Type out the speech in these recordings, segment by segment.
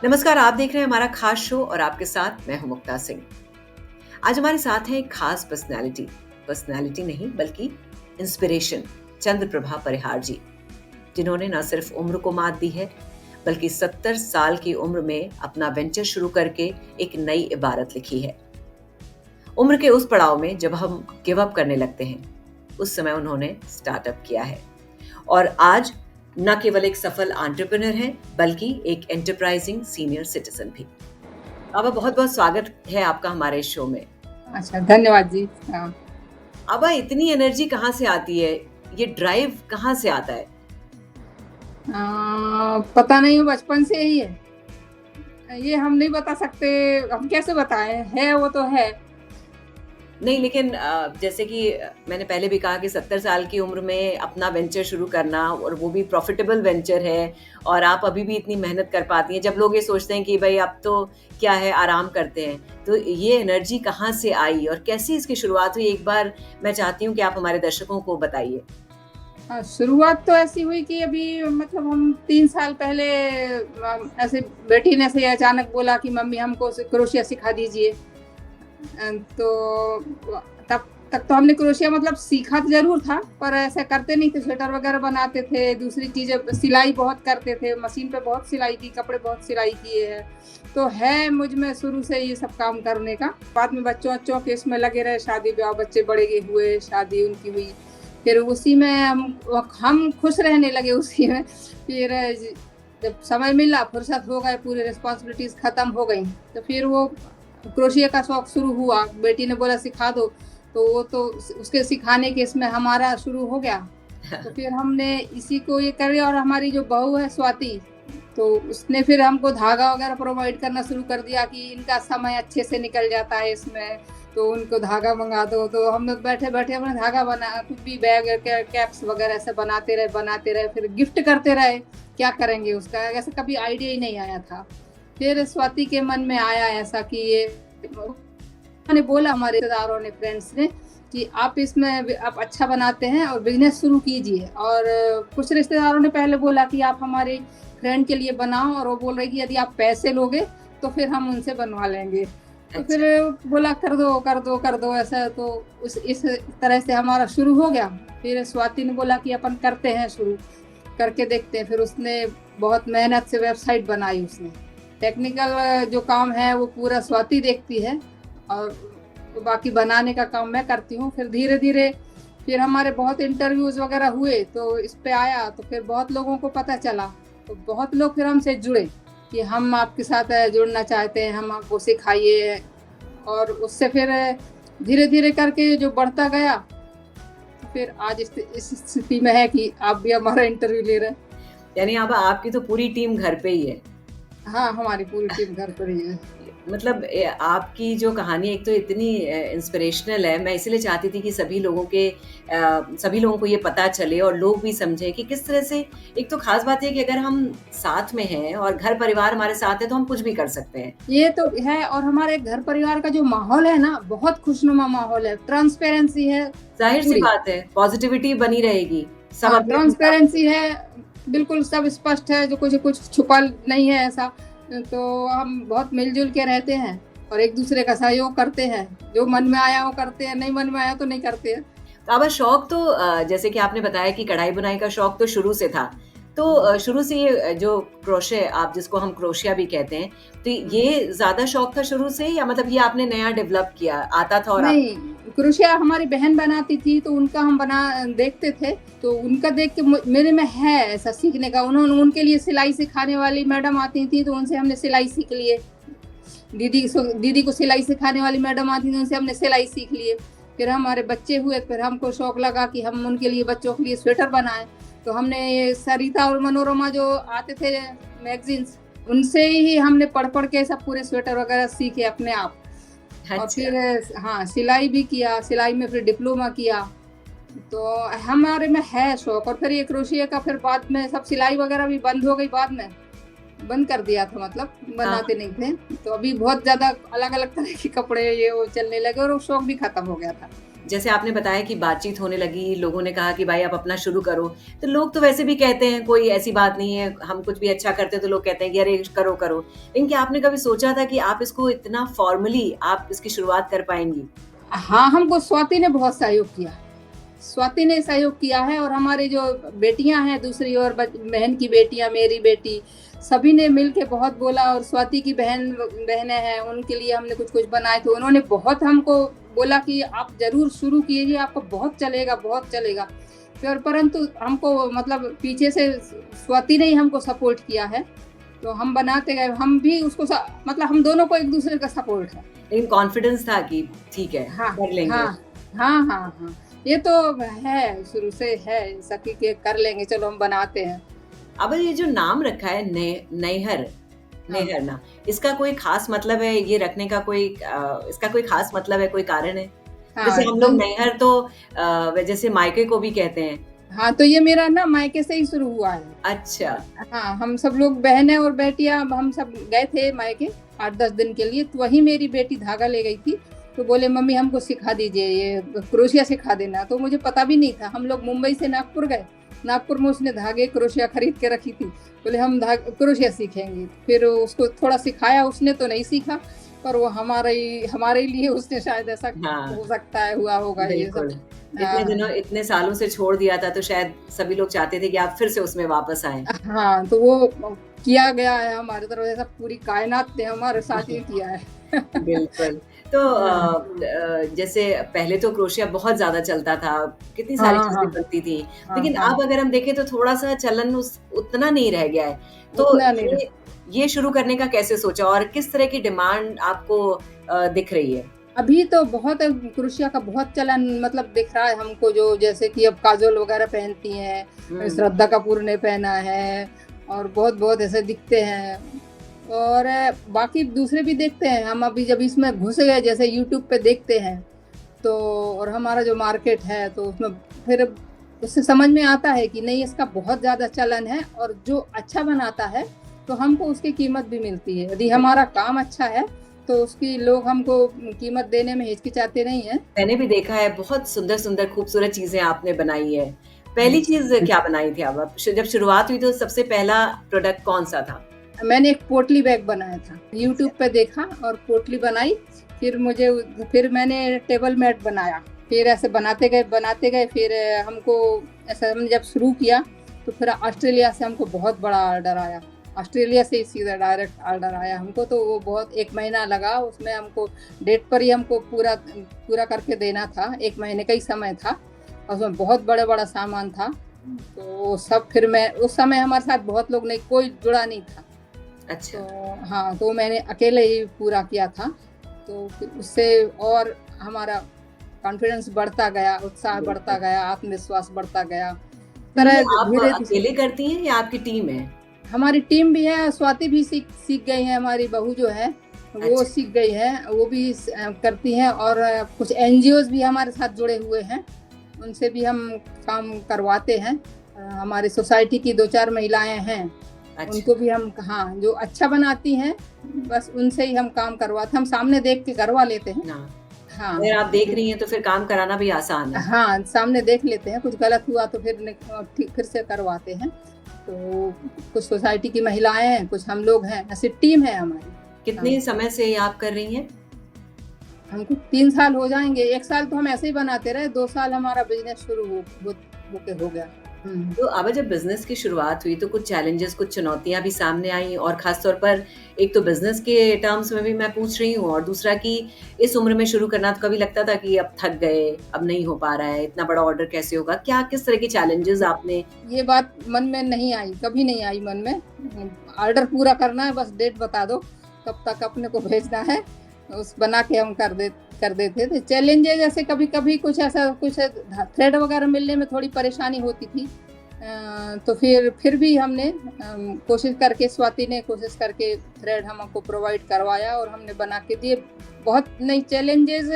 नमस्कार, आप देख रहे हैं हमारा खास शो और आपके साथ मैं हूं मुक्ता सिंह। आज हमारे साथ है एक खास पर्सनालिटी नहीं बल्कि इंस्पिरेशन, चंद्रप्रभा परिहार जी, जिन्होंने न सिर्फ उम्र को मात दी है बल्कि 70 साल की उम्र में अपना वेंचर शुरू करके एक नई इबारत लिखी है। उम्र के उस पड़ाव में जब हम गिव अप करने लगते हैं, उस समय उन्होंने स्टार्टअप किया है और आज न केवल एक सफल एंटरप्रेन्योर हैं बल्कि एक एंटरप्राइजिंग सीनियर सिटीजन भी। आबा, बहुत बहुत स्वागत है आपका हमारे इस शो में। अच्छा, धन्यवाद जी। हाँ। आबा, इतनी एनर्जी कहाँ से आती है? ये ड्राइव कहाँ से आता है? पता नहीं, बचपन से ही है। ये हम नहीं बता सकते, हम कैसे बताएं, है वो तो है। नहीं, लेकिन जैसे कि मैंने पहले भी कहा कि 70 साल की उम्र में अपना वेंचर शुरू करना और वो भी प्रॉफिटेबल वेंचर है और आप अभी भी इतनी मेहनत कर पाती हैं। जब लोग ये सोचते हैं कि भाई अब तो क्या है, आराम करते हैं, तो ये एनर्जी कहाँ से आई और कैसे इसकी शुरुआत हुई? एक बार मैं चाहती हूँ कि आप हमारे दर्शकों को बताइए। शुरुआत तो ऐसी हुई कि अभी मतलब हम 3 साल पहले ऐसे बेटी ने ऐसे अचानक बोला कि मम्मी हमको क्रोशिया सिखा दीजिए। तो तब तक तो हमने क्रोशिया मतलब सीखा तो जरूर था, पर ऐसा करते नहीं थे। स्वेटर वगैरह बनाते थे, दूसरी चीजें, सिलाई बहुत करते थे, मशीन पे बहुत सिलाई की, कपड़े बहुत सिलाई किए हैं। तो है मुझ में शुरू से ये सब काम करने का। बाद में बच्चों के इसमें लगे रहे, शादी ब्याह, बच्चे बड़े हुए, शादी उनकी हुई, फिर उसी में हम खुश रहने लगे उसी में। फिर जब समय मिला, फुर्सत हो गए, पूरी रिस्पॉन्सिबिलिटीज खत्म हो गई, तो फिर वो क्रोशिया का शौक शुरू हुआ। बेटी ने बोला सिखा दो, तो वो तो उसके सिखाने के इसमें हमारा शुरू हो गया। तो फिर हमने इसी को ये कर लिया। और हमारी जो बहू है स्वाति, तो उसने फिर हमको धागा वगैरह प्रोवाइड करना शुरू कर दिया कि इनका समय अच्छे से निकल जाता है इसमें, तो उनको धागा मंगा दो। तो हम लोग बैठे बैठे अपना धागा बना, कुछ भी बैग कैप्स वगैरह ऐसे बनाते रहे, फिर गिफ्ट करते रहे। क्या करेंगे उसका, ऐसा कभी आइडिया ही नहीं आया था। फिर स्वाति के मन में आया ऐसा कि ये, मैंने बोला हमारे रिश्तेदारों ने, फ्रेंड्स ने, कि आप इसमें आप अच्छा बनाते हैं और बिजनेस शुरू कीजिए। और कुछ रिश्तेदारों ने पहले बोला कि आप हमारे फ्रेंड के लिए बनाओ, और वो बोल रही कि यदि आप पैसे लोगे तो फिर हम उनसे बनवा लेंगे। तो फिर बोला कर दो ऐसा। तो इस तरह से हमारा शुरू हो गया। फिर स्वाति ने बोला कि अपन करते हैं, शुरू करके देखते हैं। फिर उसने बहुत मेहनत से वेबसाइट बनाई। उसने टेक्निकल जो काम है वो पूरा स्वाति देखती है, और बाकी बनाने का काम मैं करती हूँ। फिर धीरे धीरे फिर हमारे बहुत इंटरव्यूज वगैरह हुए, तो इस पे आया, तो फिर बहुत लोगों को पता चला, तो बहुत लोग फिर हमसे जुड़े कि हम आपके साथ जुड़ना चाहते हैं, हम आपको सिखाइए। और उससे फिर धीरे धीरे करके जो बढ़ता गया, तो फिर आज इस स्थिति में है कि आप भी हमारा इंटरव्यू ले रहे हैं। यानी अब आपकी तो पूरी टीम घर पे ही है। हाँ, हमारी पूरी टीम घर पर ही है। मतलब आपकी जो कहानी एक तो इतनी इंस्पिरेशनल है, मैं इसीलिए चाहती थी कि सभी लोगों को ये पता चले और लोग भी समझें कि किस तरह से। एक तो खास बात है कि अगर हम साथ में हैं और घर परिवार हमारे साथ है तो हम कुछ भी कर सकते हैं। ये तो है। और हमारे घर परिवार का जो माहौल है ना, बहुत खुशनुमा माहौल है, ट्रांसपेरेंसी है, जाहिर सी बात है, पॉजिटिविटी बनी रहेगी। सब ट्रांसपेरेंसी है, बिल्कुल सब स्पष्ट है, जो कुछ छुपा नहीं है ऐसा। तो हम बहुत मिलजुल के रहते हैं और एक दूसरे का सहयोग करते हैं। जो मन में आया वो करते हैं, नहीं मन में आया तो नहीं करते हैं। अब शौक तो जैसे कि आपने बताया कि कढ़ाई बुनाई का शौक तो शुरू से था, तो शुरू से ये जो क्रोशे, आप जिसको हम क्रोशिया भी कहते हैं, तो ये ज्यादा शौक था शुरू से, या मतलब ये आपने नया डेवलप किया, आता था? और नहीं, क्रोशिया हमारी बहन बनाती थी, तो उनका हम बना देखते थे, तो उनका देख के मेरे में है ऐसा सीखने का। उनके लिए सिलाई सिखाने वाली मैडम आती थी, तो उनसे हमने सिलाई सीख लिए। दीदी को सिलाई सिखाने वाली मैडम आती थी, उनसे हमने सिलाई सीख लिए। फिर हमारे बच्चे हुए, फिर हमको शौक लगा कि हम उनके लिए, बच्चों के लिए स्वेटर बनाएं। तो हमने सरिता और मनोरमा जो आते थे मैगजीन्स, उनसे ही हमने पढ़ के सब पूरे स्वेटर वगैरह सीखे अपने आप। और फिर हाँ, सिलाई भी किया, सिलाई में फिर डिप्लोमा किया। तो हमारे में है शौक। और फिर ये क्रोशिया का फिर बाद में सब सिलाई वगैरह भी बंद हो गई, बाद में बंद कर दिया था, मतलब बनाते नहीं थे। तो अभी बहुत ज्यादा अलग अलग तरह के कपड़े ये वो चलने लगे और वो शौक भी खत्म हो गया था। जैसे आपने बताया कि बातचीत होने लगी, लोगों ने कहा कि भाई आप अपना शुरू करो, तो लोग तो वैसे भी कहते हैं, कोई ऐसी बात नहीं है, हम कुछ भी अच्छा करते हैं तो लोग कहते हैं कि अरे करो करो। लेकिन क्या आपने कभी सोचा था कि आप इसको इतना फॉर्मली आप इसकी शुरुआत कर पाएंगी? हाँ, हमको स्वाति ने बहुत सहयोग किया। स्वाति ने सहयोग किया है, और हमारी जो बेटियां हैं दूसरी, और बहन की बेटियां, मेरी बेटी, सभी ने मिल के बहुत बोला। और स्वाति की बहनें हैं, उनके लिए हमने कुछ कुछ बनाए थे। उन्होंने बहुत हमको बोला कि आप जरूर शुरू कीजिए, आपको बहुत चलेगा, बहुत चलेगा। फिर परंतु हमको मतलब पीछे से स्वाति ने ही हमको सपोर्ट किया है, तो हम बनाते गए। हम भी उसको मतलब हम दोनों को एक दूसरे का सपोर्ट है। लेकिन कॉन्फिडेंस था कि ठीक है, हाँ कर लेंगे। हाँ हाँ हाँ हाँ, ये तो है, शुरू से है सखी के, कर लेंगे, चलो हम बनाते हैं। अब ये जो नाम रखा है नैहर, हाँ नैहर ना, इसका कोई खास मतलब है? ये रखने का कोई इसका कोई खास मतलब है, कोई कारण है? हाँ, जैसे हम लोग नैहर तो जैसे मायके को भी कहते हैं। हाँ, तो ये मेरा ना मायके से ही शुरू हुआ है। अच्छा। हाँ, हम सब लोग बहनें और बेटियां, हम सब गए थे मायके 8-10 दिन के लिए। तो वही मेरी बेटी धागा ले गई थी, तो बोले मम्मी हमको सिखा दीजिए, ये क्रोशिया सिखा देना। तो मुझे पता भी नहीं था। हम लोग मुंबई से नागपुर गए, नागपुर में उसने धागे क्रोशिया खरीद के रखी थी। बोले हम क्रोशिया सीखेंगे। फिर उसको थोड़ा सिखाया, उसने तो नहीं सीखा, पर वो हमारे लिए उसने शायद ऐसा हाँ, हो सकता है हुआ होगा ये बिल्कुल। सब। इतने हाँ दिनों, इतने सालों से छोड़ दिया था, तो शायद सभी लोग चाहते थे कि आप फिर से उसमें वापस आएँ। हाँ, तो वो किया गया है हमारी तरफ, ऐसा पूरी कायनात ने हमारे साथ ही किया है। बिल्कुल। तो हाँ जैसे पहले तो क्रोशिया बहुत ज़्यादा चलता था, कितनी सारी हाँ चीज़ें हाँ बनती थी। हाँ लेकिन हाँ, अब अगर हम देखें तो थोड़ा-सा चलन उस उतना नहीं रह गया है। तो उतना नहीं रहा। ये शुरू करने का कैसे सोचा और किस तरह की डिमांड आपको दिख रही है? अभी तो बहुत क्रोशिया का बहुत चलन मतलब दिख रहा है हमको, जो जैसे कि अब काजोल वगैरह पहनती हैं, हुँ। श्रद्धा कपूर ने पहना है, और बहुत बहुत ऐसे दिखते हैं। और बाकी दूसरे भी देखते हैं। हम अभी जब इसमें घुस गए, जैसे यूट्यूब पे देखते हैं, तो और हमारा जो मार्केट है, तो उसमें फिर उससे समझ में आता है कि नहीं, इसका बहुत ज़्यादा चलन है, और जो अच्छा बनाता है तो हमको उसकी कीमत भी मिलती है। यदि हमारा काम अच्छा है तो उसकी लोग हमको कीमत देने में हिचकिचाते नहीं हैं। मैंने भी देखा है, बहुत सुंदर-सुंदर खूबसूरत चीज़ें आपने बनाई है। पहली चीज़ क्या बनाई थी आप? जब शुरुआत हुई तो सबसे पहला प्रोडक्ट कौन-सा था? मैंने एक पोटली बैग बनाया था, यूट्यूब पे देखा और पोटली बनाई। फिर मैंने टेबल मैट बनाया। फिर ऐसे बनाते गए, फिर हमको ऐसा हमने जब शुरू किया, तो फिर ऑस्ट्रेलिया से हमको बहुत बड़ा ऑर्डर आया। ऑस्ट्रेलिया से ही सीधा डायरेक्ट ऑर्डर आया हमको, तो वो बहुत 1 महीना लगा उसमें हमको। डेट पर ही हमको पूरा करके देना था, 1 महीने का ही समय था, और उसमें बहुत बड़ा सामान था। तो सब फिर मैं उस समय हमारे साथ बहुत लोग नहीं, कोई जुड़ा नहीं था। अच्छा। तो हाँ, तो मैंने अकेले ही पूरा किया था। तो फिर उससे और हमारा कॉन्फिडेंस बढ़ता गया, उत्साह बढ़ता गया, आत्मविश्वास बढ़ता गया। तो ये तरह आप धीरे अकेले करती हैं या आपकी टीम है? हमारी टीम भी है, स्वाति भी सीख गई है, हमारी बहू जो है वो अच्छा। सीख गई है, वो भी करती हैं। और कुछ एनजीओज भी हमारे साथ जुड़े हुए हैं, उनसे भी हम काम करवाते हैं। हमारी सोसाइटी की 2-4 महिलाएं हैं, अच्छा। उनको भी हम, हाँ, जो अच्छा बनाती हैं बस उनसे ही हम काम करवाते हैं। हम सामने देख के करवा लेते हैं। हाँ, हाँ अगर आप देख रही हैं तो फिर काम कराना भी आसान है। हाँ, सामने देख लेते हैं, कुछ गलत हुआ तो फिर से करवाते हैं। तो कुछ सोसाइटी की महिलाएं हैं, कुछ हम लोग हैं, ऐसी टीम है हमारी। कितने हाँ, समय से ये आप कर रही हैं? हमको 3 साल हो जाएंगे। 1 साल तो हम ऐसे ही बनाते रहे, 2 साल हमारा बिजनेस शुरू हो गया। तो अब जब बिज़नेस की शुरुआत हुई तो कुछ चैलेंजेस, कुछ चुनौतियाँ भी सामने आईं और ख़ास तौर पर एक तो बिज़नेस के टर्म्स में भी मैं पूछ रही हूँ और दूसरा कि इस उम्र में शुरू करना, तो कभी लगता था कि अब थक गए, अब नहीं हो पा रहा है, इतना बड़ा ऑर्डर कैसे होगा? क्या किस तरह के चैलेंजेस आपने? ये बात मन में नहीं आई, कभी नहीं आई मन में। ऑर्डर पूरा करना है, बस डेट बता दो कब तक अपने को भेजना है, उस बना के हम कर देते थे। चैलेंजेस जैसे कभी-कभी कुछ थ्रेड वगैरह मिलने में थोड़ी परेशानी होती थी। तो फिर भी हमने स्वाति ने कोशिश करके थ्रेड हमको प्रोवाइड करवाया और हमने बना के दिए। बहुत नहीं, चैलेंजेस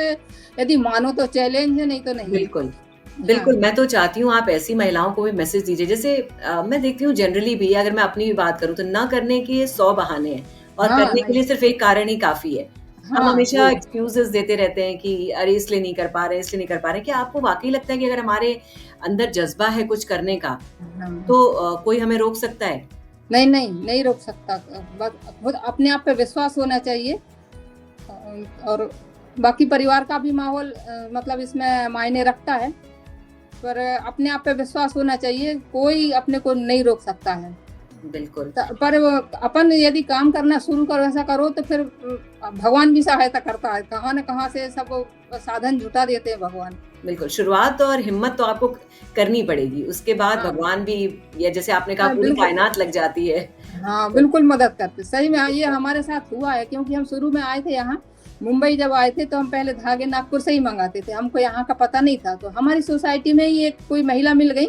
यदि मानो तो चैलेंज है, नहीं तो नहीं। बिल्कुल, हाँ, बिल्कुल, मैं तो चाहती हूँ आप ऐसी महिलाओं को भी मैसेज दीजिए। जैसे मैं देखती हूँ जनरली भी, अगर मैं अपनी भी बात करूँ तो ना करने के 100 बहाने हैं और हाँ, करने के लिए सिर्फ़ एक कारण ही काफ़ी है। हम हाँ, हमेशा वो एक्सक्यूज़ेस देते रहते हैं कि अरे इसलिए नहीं कर पा रहे, इसलिए नहीं कर पा रहे। क्या आपको वाक़ई लगता है कि अगर हमारे अंदर जज़्बा है कुछ करने का, हाँ। तो कोई हमें रोक सकता है? नहीं, नहीं, नहीं रोक सकता। बस खुद अपने आप पे विश्वास होना चाहिए। और बाकी परिवार का भी माहौल मतलब इसमें मायने रखता है, पर अपने आप पे विश्वास होना चाहिए, कोई अपने को नहीं रोक सकता है। बिल्कुल, पर वो अपन यदि काम करना शुरू करो, ऐसा करो तो फिर भगवान भी सहायता करता है, कहाँ न कहाँ से सब साधन जुटा देते हैं भगवान। बिल्कुल। शुरुआत और हिम्मत तो आपको करनी पड़ेगी, उसके बाद हाँ, भगवान भी, या जैसे आपने कहा, हाँ, पूरी बिल्कुल। कायनात लग जाती है। हाँ, तो बिल्कुल मदद करते। सही में ये हमारे साथ हुआ है, क्योंकि हम शुरू में आए थे यहाँ, मुंबई जब आए थे तो हम पहले धागे नागपुर से ही मँगाते थे, हमको यहाँ का पता नहीं था। तो हमारी सोसाइटी में ही एक कोई महिला मिल गई,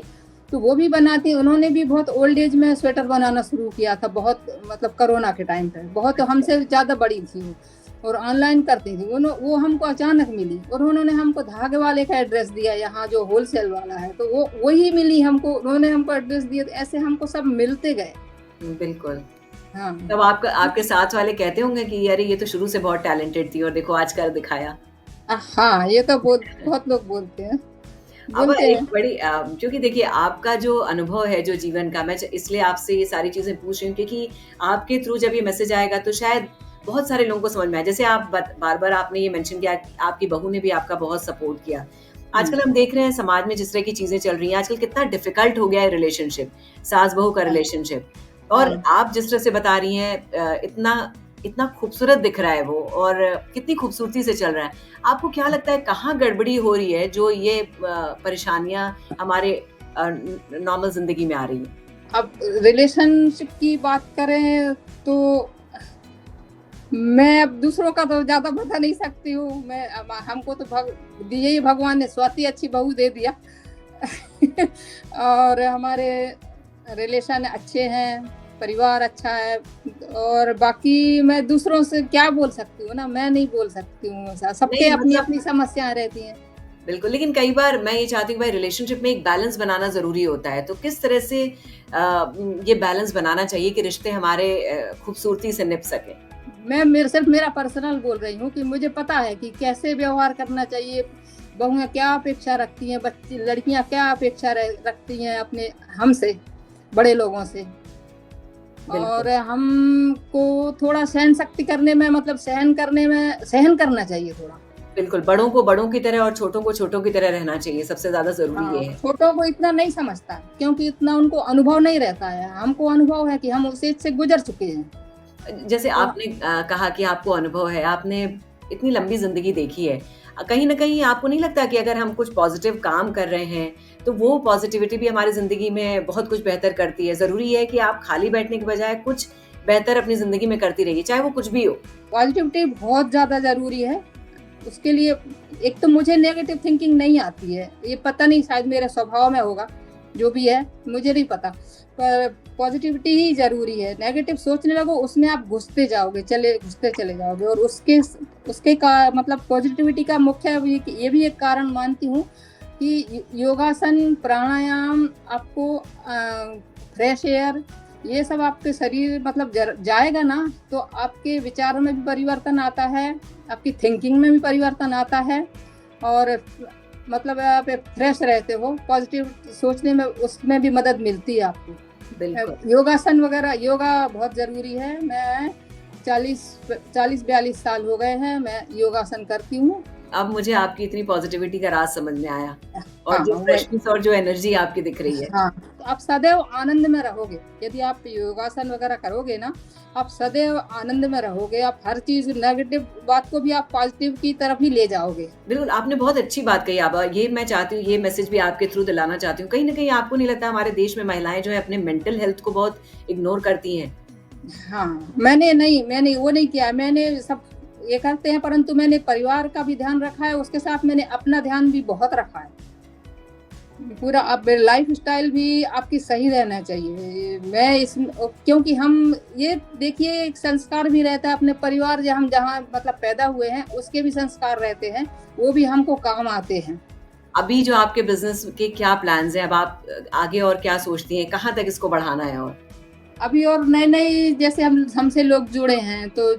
तो वो भी बनाती, उन्होंने भी बहुत ओल्ड एज में स्वेटर बनाना शुरू किया था, बहुत मतलब कोरोना के टाइम पे। बहुत अच्छा, हमसे ज़्यादा बड़ी थी वो, और ऑनलाइन करती थी। वो हमको अचानक मिली और उन्होंने हमको धागे वाले का एड्रेस दिया, यहाँ जो होलसेल वाला है, तो वो वही मिली हमको, उन्होंने हमको एड्रेस दिया, तो ऐसे हमको सब मिलते गए। बिल्कुल। हाँ। तब आपका आपके साथ वाले कहते होंगे कि अरे ये तो शुरू से बहुत टैलेंटेड थी और देखो आज कर दिखाया। हाँ, ये तो बहुत लोग बोलते हैं, अब बोलते एक हैं। बड़ी क्योंकि देखिए आपका जो अनुभव है जो जीवन का, मैं इसलिए आपसे ये सारी चीज़ें पूछ रही हूँ क्योंकि आपके थ्रू जब ये मैसेज आएगा तो शायद बहुत सारे लोगों को समझ में आए। जैसे आप बार-बार आपने ये मेंशन किया कि आपकी बहू ने भी आपका बहुत सपोर्ट किया। हुँ, आजकल हम देख रहे हैं समाज में जिस तरह की चीज़ें चल रही हैं, आजकल कितना डिफ़िकल्ट हो गया है रिलेशनशिप, सास-बहू का हाँ, रिलेशनशिप। और हाँ। आप जिस तरह से बता रही हैं इतना इतना खूबसूरत दिख रहा है वो, और कितनी खूबसूरती से चल रहा है। आपको क्या लगता है कहाँ गड़बड़ी हो रही है जो ये परेशानियाँ हमारे नॉर्मल ज़िंदगी में आ रही हैं? अब रिलेशनशिप की बात करें तो मैं अब दूसरों का तो ज़्यादा बता नहीं सकती हूँ। मैं अब हमको तो दिए ही भगवान ने, स्वाति अच्छी बहू दे दिया। और हमारे रिलेशन अच्छे हैं, परिवार अच्छा है, और बाकी मैं दूसरों से क्या बोल सकती हूँ ना, मैं नहीं बोल सकती हूँ। सबके नहीं मतलब अपनी-अपनी समस्याएँ रहती हैं। बिल्कुल, लेकिन कई बार मैं ये चाहती हूँ भाई रिलेशनशिप में एक बैलेंस बनाना ज़रूरी होता है। तो किस तरह से ये बैलेंस बनाना चाहिए कि रिश्ते हमारे खूबसूरती से निभ सकें? मैं मेरे सिर्फ मेरा पर्सनल बोल रही हूँ कि मुझे पता है कि कैसे व्यवहार करना चाहिए, बहुएँ क्या अपेक्षा रखती हैं, बच्ची लड़कियाँ क्या अपेक्षा रखती हैं अपने हमसे, बड़े लोगों से। और बिल्कुल। हमको थोड़ा सहन शक्ति करने में, मतलब सहन करना चाहिए थोड़ा। बिल्कुल, बड़ों को बड़ों की तरह और छोटों को छोटों की तरह रहना चाहिए, सबसे ज़्यादा ज़रूरी ये हाँ, है। छोटों को इतना नहीं समझता, क्योंकि इतना उनको अनुभव नहीं रहता है। हमको अनुभव है कि हम उस एज से गुज़र चुके हैं। जैसे तो आपने कहा कि आपको अनुभव है, आपने इतनी लंबी ज़िंदगी देखी है। कहीं न कहीं आपको नहीं लगता कि अगर हम कुछ पॉज़िटिव काम कर रहे हैं, तो वो पॉज़िटिविटी भी हमारी ज़िंदगी में बहुत कुछ बेहतर करती है? ज़रूरी है कि आप खाली बैठने के बजाय कुछ बेहतर अपनी ज़िंदगी में करती रहिए, चाहे वो कुछ भी हो। पॉज़िटिविटी बहुत ज़्यादा ज़रूरी है। उसके लिए एक तो मुझे नेगेटिव थिंकिंग नहीं आती है। ये पता नहीं, शायद मेरे स्वभाव में होगा, जो भी है, मुझे नहीं पता। पर पॉज़िटिविटी ही ज़रूरी है। नेगेटिव सोचने लगो, उसमें आप घुसते चले जाओगे, और उसके का मतलब पॉज़िटिविटी का मुख्य ये भी एक कारण मानती हूँ कि योगासन, प्राणायाम आपको फ्रेश एयर, ये सब आपके शरीर मतलब जाएगा ना, तो आपके विचारों में भी परिवर्तन आता है, आपकी थिंकिंग में भी परिवर्तन आता है, और मतलब आप फ्रेश रहते हो, पॉजिटिव सोचने में उसमें भी मदद मिलती है आपको। बिल्कुल। योगासन वगैरह, योगा बहुत ज़रूरी है। मैं 40-42 साल हो गए हैं, मैं योगासन करती हूँ। अब मुझे आपकी इतनी पॉज़िटिविटी का राज़ समझ में आया, और हाँ, जो वही। फ्रेशनेस और जो एनर्जी आपकी दिख रही है। हाँ, तो आप सदैव आनंद में रहोगे। यदि आप योगासन वगैरह करोगे ना, आप सदैव आनंद में रहोगे। आप हर चीज़, नेगेटिव बात को भी आप पॉजिटिव की तरफ ही ले जाओगे। बिल्कुल, आपने बहुत अच्छी बात कही। अब ये मैं चाहती हूँ, ये मैसेज भी आपके थ्रू दिलाना चाहती हूँ। कहीं न कहीं आपको नहीं लगता हमारे देश में महिलाएँ जो है अपने मेंटल हेल्थ को बहुत इग्नोर करती हैं? हाँ, मैंने वो नहीं किया है। मैंने सब ये करते हैं, परंतु मैंने परिवार का भी ध्यान रखा है, उसके साथ मैंने अपना ध्यान भी बहुत रखा है। पूरा अब लाइफ़स्टाइल भी आपकी सही रहना चाहिए। मैं इस क्योंकि हम ये देखिए, एक संस्कार भी रहता है अपने परिवार, हम जहाँ मतलब पैदा हुए हैं, उसके भी संस्कार रहते हैं, वो भी हमको काम आते हैं। अभी जो आपके बिज़नेस के क्या प्लान्स हैं? अब आप आगे और क्या सोचती हैं? कहाँ तक इसको बढ़ाना है और? अभी और नए-नए जैसे हम हमसे लोग जुड़े हैं, तो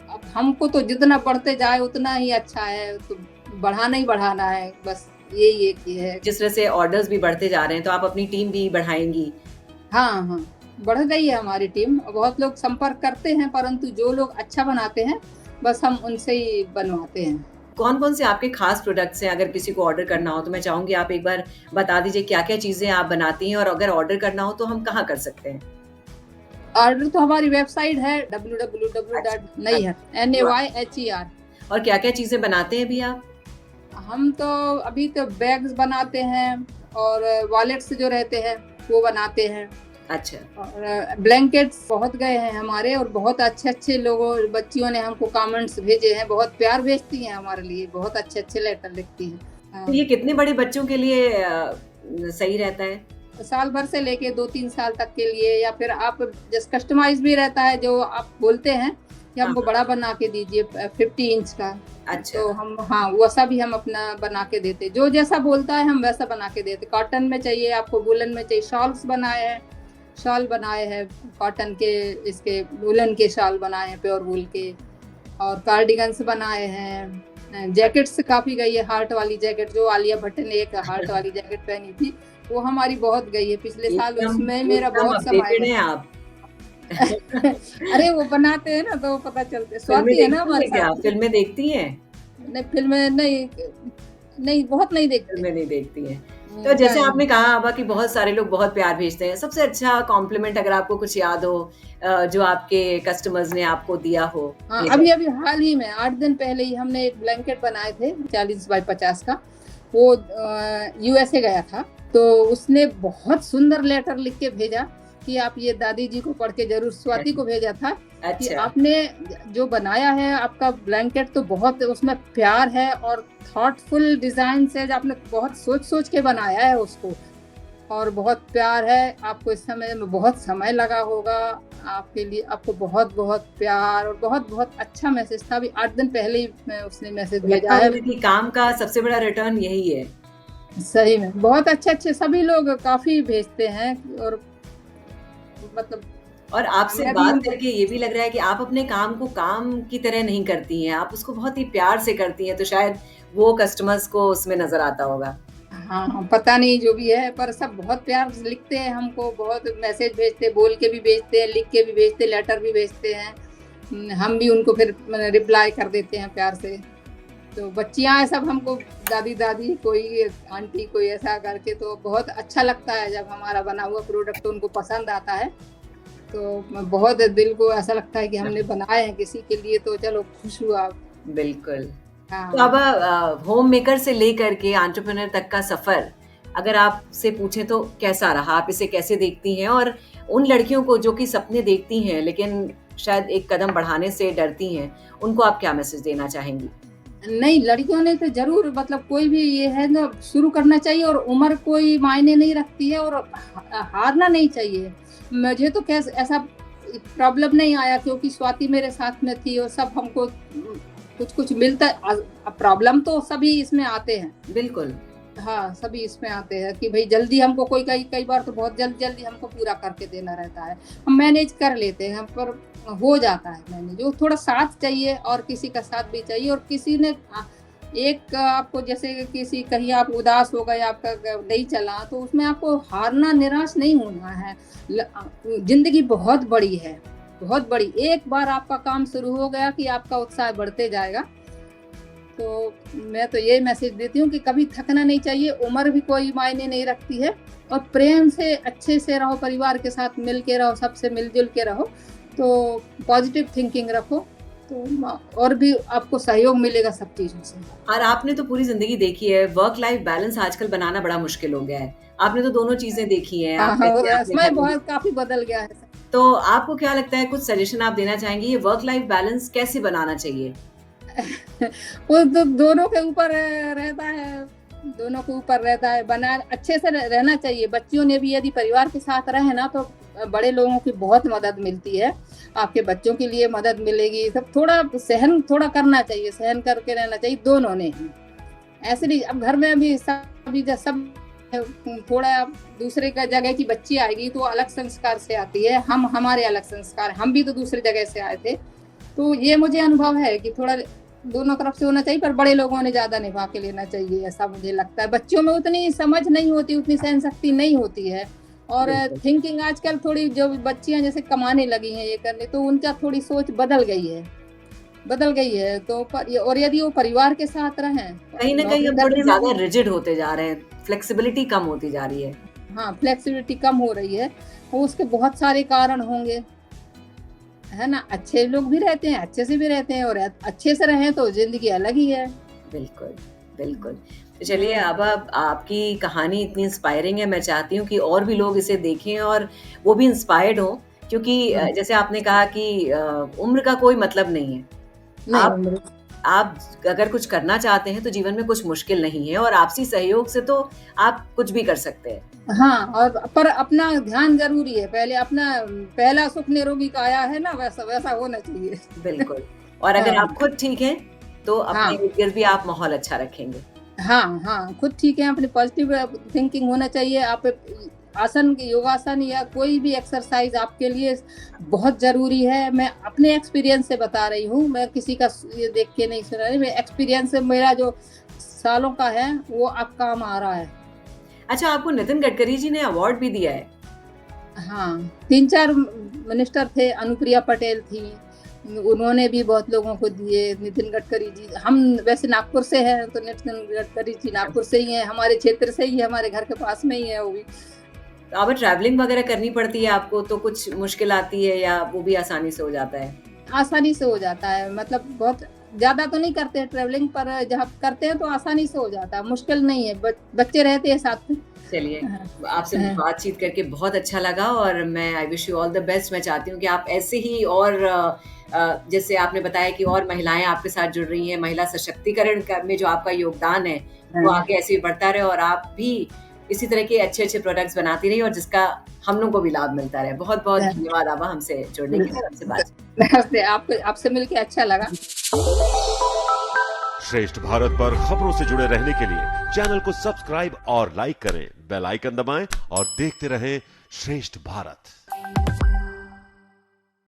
अब हमको तो जितना बढ़ते जाए उतना ही अच्छा है, तो बढ़ाना ही बढ़ाना है, बस यही एक ये है। जिस तरह से ऑर्डर्स भी बढ़ते जा रहे हैं, तो आप अपनी टीम भी बढ़ाएँगी? हाँ, हाँ, बढ़ गई है हमारी टीम। बहुत लोग संपर्क करते हैं, परंतु जो लोग अच्छा बनाते हैं, बस हम उनसे ही बनवाते हैं। कौन-कौन से आपके खास प्रोडक्ट्स हैं? अगर किसी को ऑर्डर करना हो, तो मैं चाहूँगी आप एक बार बता दीजिए क्या-क्या चीज़ें आप बनाती हैं और अगर ऑर्डर करना हो तो हम कहाँ कर सकते हैं? ऑर्डर तो हमारी वेबसाइट है अच्छा, www.nayher वाह! NAYHER। और क्या-क्या चीज़ें बनाते हैं अभी आप? हम तो अभी तो बैग्स बनाते हैं और वॉलेट्स जो रहते हैं, वो बनाते हैं। अच्छा, और ब्लैंकेट्स बहुत गए हैं हमारे, और बहुत अच्छे-अच्छे लोगों बच्चियों ने हमको कमेंट्स भेजे हैं, बहुत प्यार भेजती हैं हमारे लिए, बहुत अच्छे-अच्छे लेटर लिखती हैं। तो हाँ, ये कितने बड़े बच्चों के लिए सही रहता है? साल भर से लेके 2-3 साल तक के लिए, या फिर आप जैसे कस्टमाइज़ भी रहता है, जो आप बोलते हैं कि हाँ, हमको हाँ। बड़ा बना के दीजिए 50 इंच का, अच्छा, तो हम हाँ, वैसा भी हम अपना बना के देते। जो जैसा बोलता है हम वैसा बना के देते। कॉटन में चाहिए आपको, वूलन में चाहिए, शॉल्स बनाए हैं, शॉल बनाए हैं कॉटन के, इसके वूलन के शॉल बनाए हैं, प्योर वूल के, और कार्डिगन्स बनाए हैं। जैकेट्स काफ़ी गई है, हार्ट वाली जैकेट, जो आलिया भट्ट ने एक हार्ट वाली जैकेट पहनी थी, वो हमारी बहुत गई है। पिछले साल एकदम उसमें मेरा एकदम बहुत समय अपडेटेड हैं आप। गया। अरे वो बनाते हैं ना तो पता चलते। फ़िल्में स्वाति है ना देखती हमारे हैं क्या साथ आप? में। फ़िल्में देखती हैं? नहीं, फ़िल्में नहीं, नहीं बहुत नहीं देखते। फ़िल्में नहीं देखती हैं। तो जैसे नहीं। आपने कहा अबा कि बहुत सारे लोग बहुत प्यार भेजते हैं। सबसे अच्छा कॉम्प्लीमेंट अगर आपको कुछ याद हो जो आपके कस्टमर्स ने आपको दिया हो, हाँ, भेजा हो? अभी-अभी हाल ही में 8 दिन पहले ही हमने एक ब्लैंकेट बनाए थे 40 बाय 50 का। वो यूएसए गया था, तो उसने बहुत सुंदर लेटर लिख के भेजा कि आप ये दादी जी को पढ़ के ज़रूर, स्वाति को भेजा था कि अच्छा, आपने जो बनाया है आपका ब्लैंकेट, तो बहुत उसमें प्यार है और थॉटफुल डिज़ाइन्स है, जो आपने बहुत सोच-सोच के बनाया है उसको, और बहुत प्यार है। आपको इस समय में बहुत समय लगा होगा, आपके लिए आपको बहुत-बहुत प्यार, और बहुत-बहुत अच्छा मैसेज था। अभी 8 दिन पहले ही मैं उसने मैसेज तो भेजा लगता है। होगा कि काम का सबसे बड़ा रिटर्न यही है। सही में बहुत अच्छे-अच्छे सभी लोग काफ़ी भेजते हैं, और मतलब और आपसे मैं भी बात उनको करके ये भी लग रहा है कि आप अपने काम को काम की तरह नहीं करती हैं, आप उसको बहुत ही प्यार से करती हैं, तो शायद वो कस्टमर्स को उसमें नज़र आता होगा। हाँ, हाँ, पता नहीं जो भी है, पर सब बहुत प्यार से लिखते हैं हमको, बहुत मैसेज भेजते हैं, बोल के भी भेजते हैं, लिख के भी भेजते हैं, लेटर भी भेजते हैं। हम भी उनको फिर रिप्लाई कर देते हैं प्यार से। तो बच्चियाँ हैं सब हमको, दादी-दादी, कोई आंटी, कोई ऐसा करके, तो बहुत अच्छा लगता है जब हमारा बना हुआ प्रोडक्ट उनको पसंद आता है। तो बहुत दिल को ऐसा लगता है कि हमने बनाए हैं किसी के लिए, तो चलो खुश हुआ। बिल्कुल। तो अब हाँ। होम मेकर से लेकर के एंटरप्रेन्योर तक का सफ़र, अगर आपसे पूछें तो कैसा रहा? आप इसे कैसे देखती हैं? और उन लड़कियों को जो कि सपने देखती हैं, लेकिन शायद एक कदम बढ़ाने से डरती हैं, उनको आप क्या मैसेज देना चाहेंगी? नहीं, लड़कियों ने तो ज़रूर, मतलब कोई भी ये है ना, शुरू करना चाहिए, और उम्र कोई मायने नहीं रखती है, और हारना नहीं चाहिए। मुझे तो कैस ऐसा प्रॉब्लम नहीं आया, क्योंकि स्वाति मेरे साथ में थी, और सब हमको कुछ-कुछ मिलता है। प्रॉब्लम तो सभी इसमें आते हैं। बिल्कुल। हाँ, सभी इसमें आते हैं कि भई जल्दी हमको, कोई कई कई बार तो बहुत जल्दी-जल्दी हमको पूरा करके देना रहता है। हम मैनेज कर लेते हैं, पर हो जाता है मैनेज। वो थोड़ा साथ चाहिए, और किसी का साथ भी चाहिए, और किसी ने एक आपको, जैसे किसी कहीं आप उदास हो गए, आपका नहीं चला, तो उसमें आपको हारना, निराश नहीं होना है। ज़िंदगी बहुत बड़ी है, बहुत बड़ी। एक बार आपका काम शुरू हो गया कि आपका उत्साह बढ़ते जाएगा। तो मैं तो ये मैसेज देती हूँ कि कभी थकना नहीं चाहिए, उम्र भी कोई मायने नहीं रखती है, और प्रेम से अच्छे से रहो, परिवार के साथ मिल के रहो, सबसे मिलजुल के रहो, तो पॉजिटिव थिंकिंग रखो, तो और भी आपको सहयोग मिलेगा सब चीज़ों से। और आपने तो पूरी ज़िंदगी देखी है, वर्क लाइफ बैलेंस आजकल बनाना बड़ा मुश्किल हो गया है। आपने तो दोनों चीज़ें देखी हैं, हाँ, आप हाँ, कहती हैं और आपने समय घर में भी। बहुत काफ़ी बदल गया है। तो आपको क्या लगता है, कुछ सजेशन आप देना चाहेंगी, ये वर्क लाइफ बैलेंस कैसे बनाना चाहिए? वो तो दोनों के ऊपर रहता है, दोनों के ऊपर रहता है। बना अच्छे से रहना चाहिए। बच्चियों ने भी यदि परिवार के साथ रहे ना, तो बड़े लोगों की बहुत मदद मिलती है। आपके बच्चों के लिए मदद मिलेगी। सब थोड़ा सहन थोड़ा करना चाहिए, सहन करके रहना चाहिए दोनों ने ही। ऐसे नहीं, अब घर में भी सब थोड़ा दूसरे का जगह की बच्ची आएगी तो अलग संस्कार से आती है। हम हमारे अलग संस्कार, हम भी तो दूसरी जगह से आए थे। तो ये मुझे अनुभव है कि थोड़ा दोनों तरफ से होना चाहिए, पर बड़े लोगों ने ज्यादा निभा के लेना चाहिए, ऐसा मुझे लगता है। बच्चों में उतनी समझ नहीं होती, उतनी सहन शक्ति नहीं होती है, और बिल्कुल। थिंकिंग आजकल थोड़ी, जो बच्चियां जैसे कमाने लगी हैं ये करने, तो उनका थोड़ी सोच बदल गई है। तो और यदि वो परिवार के साथ रहें, कहीं न कहीं नौकरी हम थोड़े करने में ज़्यादा भी, रिजिड होते जा रहे हैं, फ्लेक्सिबिलिटी कम होती जा रही है। हाँ, फ्लेक्सिबिलिटी कम हो रही है, तो उसके बहुत सारे कारण होंगे, है ना? अच्छे लोग भी रहते हैं, अच्छे से भी रहते हैं, और अच्छे से रहें तो जिंदगी अलग ही है। बिल्कुल, बिल्कुल। तो चलिए, अब आपकी कहानी इतनी इंस्पायरिंग है, मैं चाहती हूँ कि और भी लोग इसे देखें और वो भी इंस्पायर्ड हों, क्योंकि जैसे आपने कहा कि उम्र का कोई मतलब नहीं है। नहीं आप उम्र, आप अगर कुछ करना चाहते हैं तो जीवन में कुछ मुश्किल नहीं है, और आपसी सहयोग से तो आप कुछ भी कर सकते हैं। हाँ, और पर अपना ध्यान जरूरी है, पहले अपना, पहला सुख निरोगी काया है ना, वैसा वैसा होना चाहिए। बिल्कुल। और अगर हाँ, आप खुद ठीक हैं, तो अपने हाँ, इर्द-गिर्द भी आप माहौल अच्छा रखेंगे। हाँ, हाँ, खुद ठीक है, अपनी पॉजिटिव थिंकिंग होना चाहिए। आप आसन, योगासन या कोई भी एक्सरसाइज आपके लिए बहुत ज़रूरी है। मैं अपने एक्सपीरियंस से बता रही हूँ, मैं किसी का ये देख के नहीं सुना रही, मैं एक्सपीरियंस से, मेरा जो सालों का है, वो अब काम आ रहा है। अच्छा, आपको नितिन गडकरी जी ने अवार्ड भी दिया है। हाँ, 3-4 मिनिस्टर थे, अनुप्रिया पटेल थी, उन्होंने भी बहुत लोगों को दिए, नितिन गडकरी जी। हम वैसे नागपुर से हैं, तो नितिन गडकरी जी नागपुर से ही हैं, हमारे क्षेत्र से ही है, हमारे घर के पास में ही है वो भी। तो अब ट्रैवलिंग वगैरह करनी पड़ती है आपको, तो कुछ मुश्किल आती है या वो भी आसानी से हो जाता है? आसानी से हो जाता है, मतलब बहुत ज़्यादा तो नहीं करते हैं ट्रैवलिंग, पर जहाँ करते हैं तो आसानी से हो जाता है, मुश्किल नहीं है, बच्चे रहते हैं साथ में। चलिए, हाँ, आपसे हाँ, बातचीत करके बहुत अच्छा लगा, और मैं I wish you all the best. मैं चाहती हूँ कि आप ऐसे ही, और जैसे आपने बताया कि और महिलाएँ आपके साथ जुड़ रही हैं, महिला सशक्तिकरण में जो आपका योगदान है, वो हाँ, आगे ऐसे ही बढ़ता रहे, और आप भी इसी तरह के अच्छे-अच्छे प्रोडक्ट्स बनाती रहिए, और जिसका हम लोगों को भी लाभ मिलता रहे। बहुत-बहुत हाँ। धन्यवाद आभा, हमसे जुड़ने के लिए, हमसे बात। नमस्ते, आपको, आपसे मिलके अच्छा लगा। श्रेष्ठ भारत पर खबरों से जुड़े रहने के लिए चैनल को सब्सक्राइब और लाइक करें, बेल आइकन दबाएं और देखते रहें श्रेष्ठ भारत।